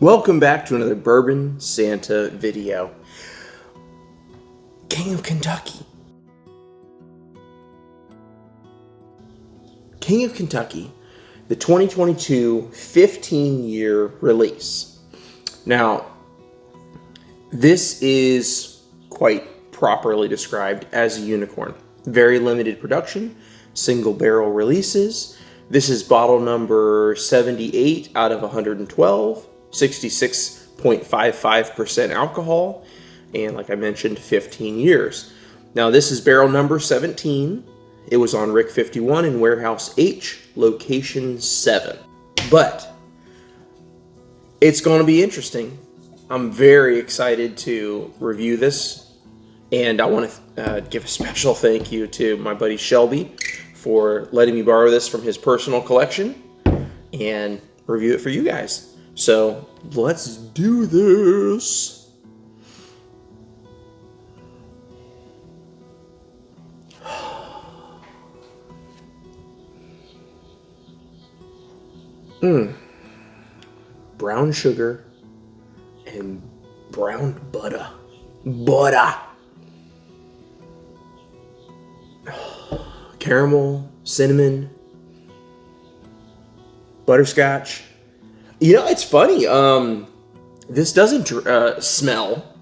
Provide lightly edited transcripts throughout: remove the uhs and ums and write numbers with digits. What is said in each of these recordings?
Welcome back to another Bourbon Santa video. King of Kentucky. King of Kentucky, the 2022 15-year release. Now, this is quite properly described as a unicorn. Very limited production, single barrel releases. This is bottle number 78 out of 112. 66.55% alcohol, and like I mentioned, 15 years. Now this is barrel number 17. It was on Rick 51 in Warehouse H, location 7. But it's going to be interesting. I'm very excited to review this, and I want to give a special thank you to my buddy Shelby for letting me borrow this from his personal collection and review it for you guys. So let's do this. Brown sugar and brown butter. Caramel, cinnamon, butterscotch. You know, it's funny. This doesn't smell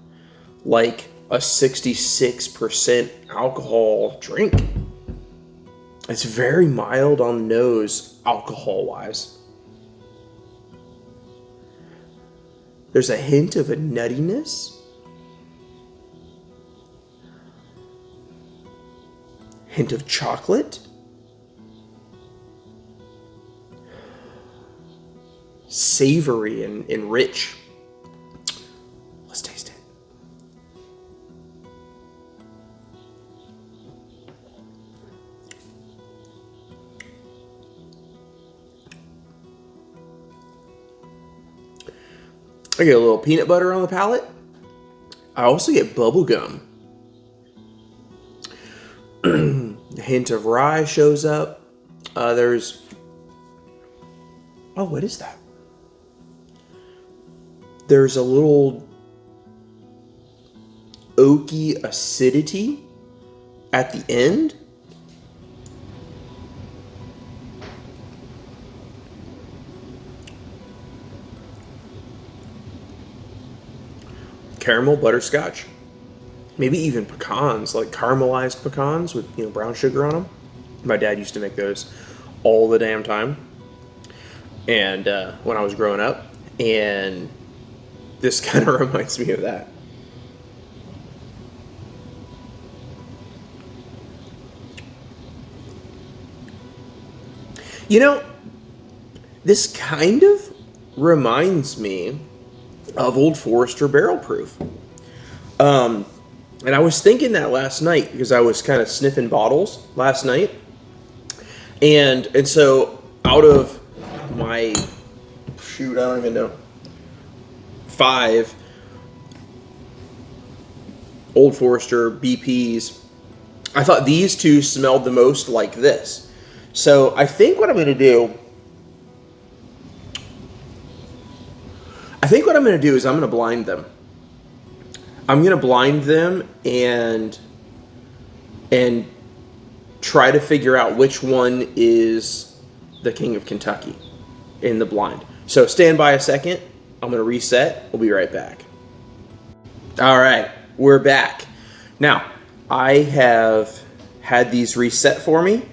like a 66% alcohol drink. It's very mild on the nose, alcohol-wise. There's a hint of a nuttiness. Hint of chocolate. Savory and rich. Let's taste it. I get a little peanut butter on the palate. I also get bubble gum. A hint of rye shows up. There's... Oh, what is that? There's a little oaky acidity at the end. Caramel, butterscotch, maybe even pecans, like caramelized pecans with, brown sugar on them. My dad used to make those all the damn time. And when I was growing up, and this kind of reminds me of that. You know, this kind of reminds me of Old Forester Barrel Proof. And I was thinking that last night because I was kind of sniffing bottles last night. And so out of my, I don't even know, 5 Old Forester BPs, I thought these two smelled the most like this. So I think what I'm going to do, is I'm going to blind them. I'm going to blind them and try to figure out which one is the King of Kentucky in the blind. So stand by a second. I'm going to reset. We'll be right back. All right, we're back. Now, I have had these reset for me,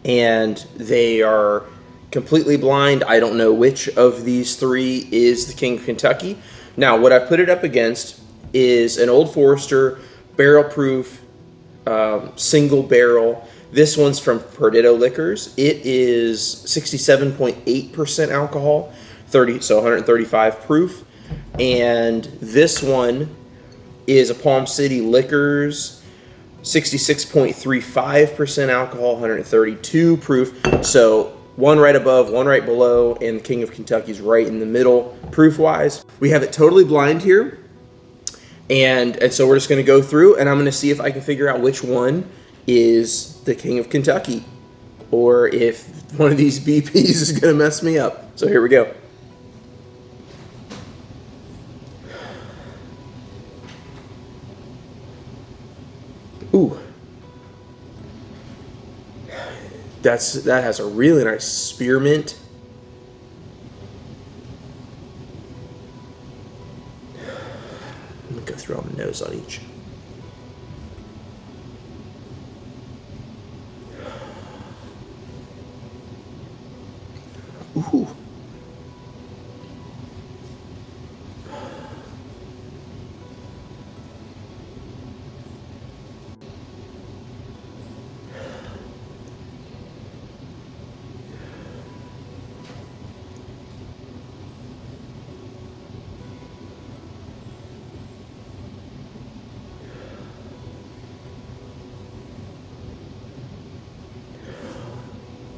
and they are completely blind. I don't know which of these 3 is the King of Kentucky. Now, what I've put it up against is an Old Forester Barrel Proof single barrel. This one's from Perdido Liquors. It is 67.8% alcohol. 135 proof. And this one is a Palm City Liquors, 66.35% alcohol, 132 proof. So one right above, one right below, and the King of Kentucky's right in the middle proof-wise. We have it totally blind here. And so we're just going to go through, and I'm going to see if I can figure out which one is the King of Kentucky, or if one of these BPs is going to mess me up. So here we go. Ooh. That has a really nice spearmint. Let me go through on the nose on each. Ooh.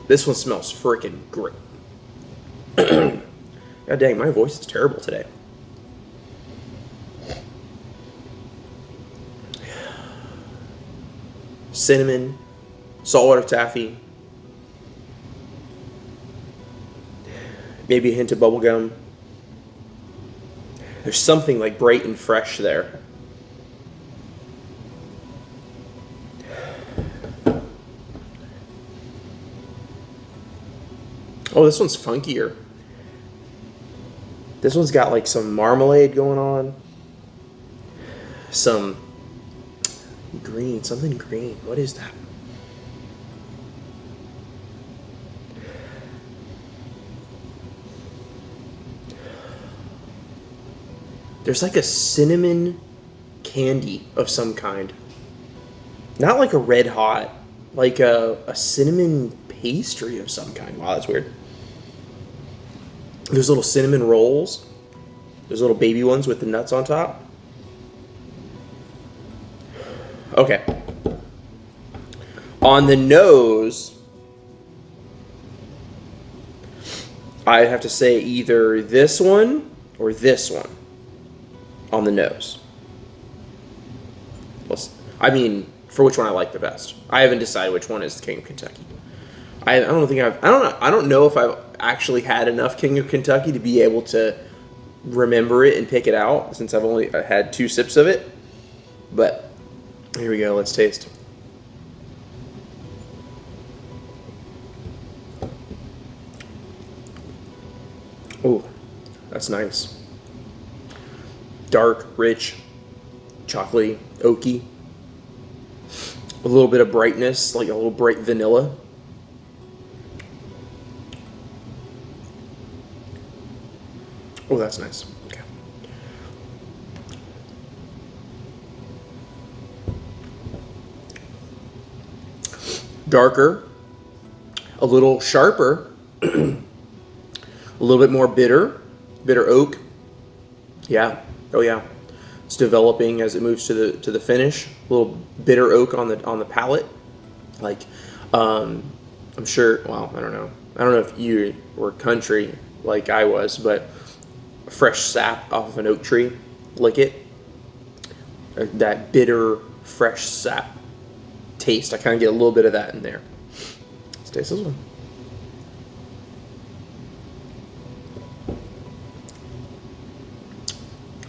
This one smells freaking great. God dang, my voice is terrible today. Cinnamon, saltwater taffy, maybe a hint of bubblegum. There's something like bright and fresh there. Oh, this one's funkier. This one's got like some marmalade going on. Some green, something green. What is that? There's like a cinnamon candy of some kind. Not like a red hot, like a cinnamon pastry of some kind. Wow, that's weird. There's little cinnamon rolls. There's little baby ones with the nuts on top. Okay. On the nose, I'd have to say either this one or this one on the nose. I mean, for which one I like the best. I haven't decided which one is the King of Kentucky. I don't know if I've actually had enough King of Kentucky to be able to remember it and pick it out, since I've only had 2 sips of it. But here we go. Let's taste. Oh, that's nice. Dark, rich, chocolatey, oaky. A little bit of brightness, like a little bright vanilla. Oh, that's nice. Okay. Darker, a little sharper, a little bit more bitter oak. Yeah. Oh yeah. It's developing as it moves to the finish. A little bitter oak on the palate. Like, I'm sure. Well, I don't know. I don't know if you were country like I was, but fresh sap off of an oak tree, lick it. That bitter, fresh sap taste. I kind of get a little bit of that in there. Let's taste this one.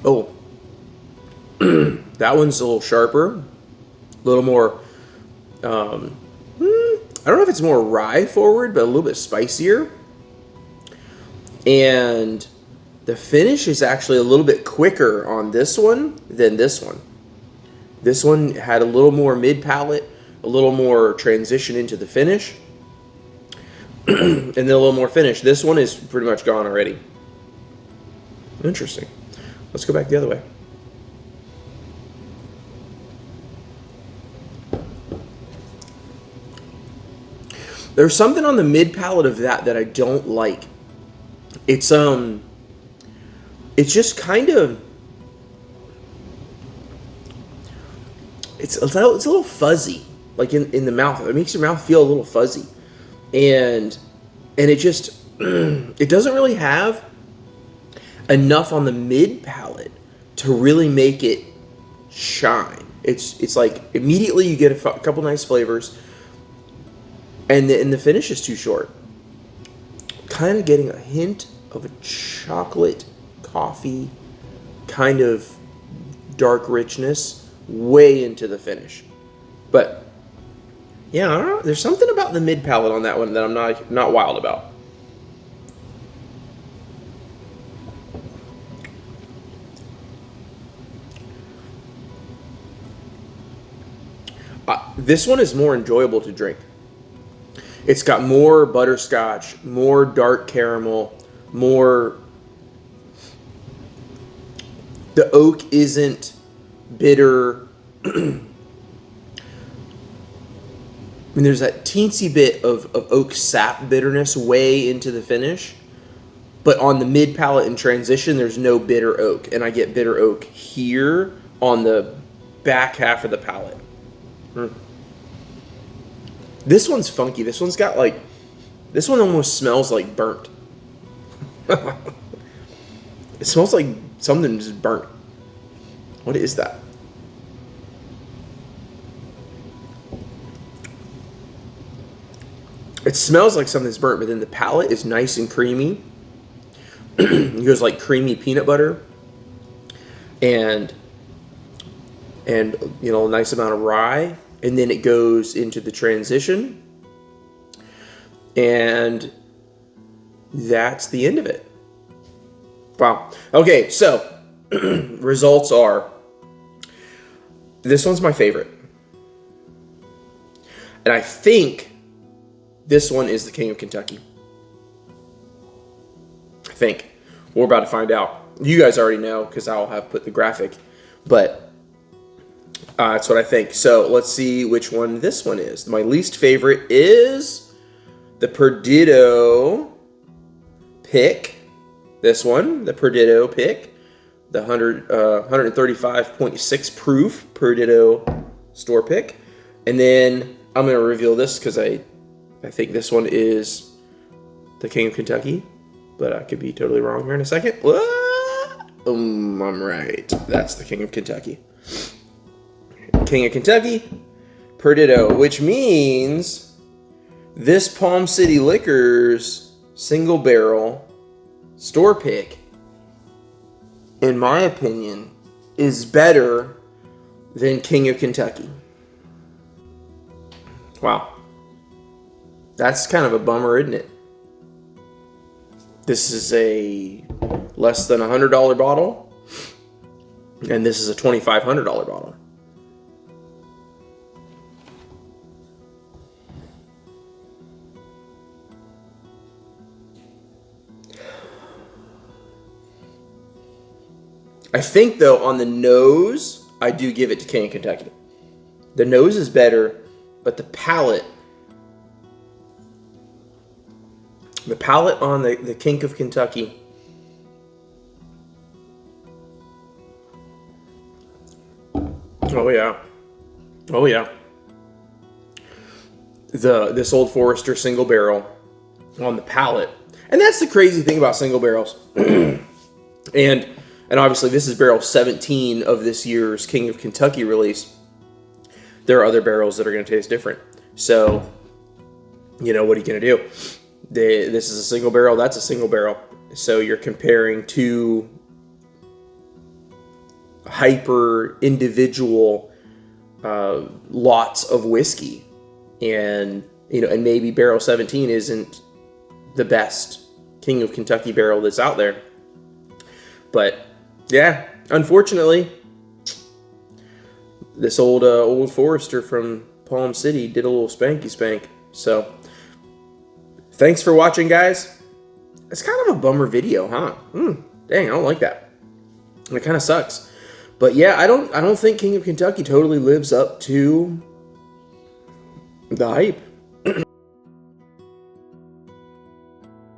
Oh, that one's a little sharper, a little more. I don't know if it's more rye forward, but a little bit spicier. And the finish is actually a little bit quicker on this one than this one. This one had a little more mid-palate, a little more transition into the finish, and then a little more finish. This one is pretty much gone already. Interesting. Let's go back the other way. There's something on the mid-palate of that I don't like. It's just kind of, it's a little fuzzy, like in the mouth. It makes your mouth feel a little fuzzy, and it just it doesn't really have enough on the mid palate to really make it shine. It's like immediately you get a couple nice flavors, and the finish is too short. Kind of getting a hint of a chocolate coffee kind of dark richness way into the finish. But yeah, I don't know. There's something about the mid palate on that one that I'm not wild about. This one is more enjoyable to drink. It's got more butterscotch, more dark caramel, more. The oak isn't bitter. I mean, there's that teensy bit of oak sap bitterness way into the finish. But on the mid palate and transition, there's no bitter oak. And I get bitter oak here on the back half of the palate. This one's funky. This one's got like... This one almost smells like burnt. It smells like something just burnt. What is that? It smells like something's burnt, but then the palate is nice and creamy. It goes like creamy peanut butter. And you know, a nice amount of rye. And then it goes into the transition. And that's the end of it. Wow. Okay, so results are, this one's my favorite. And I think this one is the King of Kentucky. I think. We're about to find out. You guys already know because I'll have put the graphic. But that's what I think. So let's see which one this one is. My least favorite is the Perdido Pick. This one, the Perdido Pick. The 135.6 proof Perdido store pick. And then I'm going to reveal this because I think this one is the King of Kentucky. But I could be totally wrong here in a second. I'm right. That's the King of Kentucky. King of Kentucky, Perdido, which means this Palm City Liquors single barrel store pick, in my opinion, is better than King of Kentucky. Wow. That's kind of a bummer, isn't it? This is a less than $100 bottle, and this is a $2,500 bottle. I think, though, on the nose, I do give it to King of Kentucky. The nose is better, but the palate on the King of Kentucky, oh yeah, this Old Forester single barrel on the palate, and that's the crazy thing about single barrels, and obviously this is barrel 17 of this year's King of Kentucky release. There are other barrels that are going to taste different, so you know, what are you going to do? This is a single barrel, that's a single barrel. So you're comparing two hyper individual lots of whiskey. And, you know, and maybe barrel 17 isn't the best King of Kentucky barrel that's out there. But yeah, unfortunately, this old Forester from Palm City did a little spanky spank. So thanks for watching, guys. It's kind of a bummer video, huh? Dang, I don't like that. It kind of sucks. But yeah, I don't think King of Kentucky totally lives up to the hype.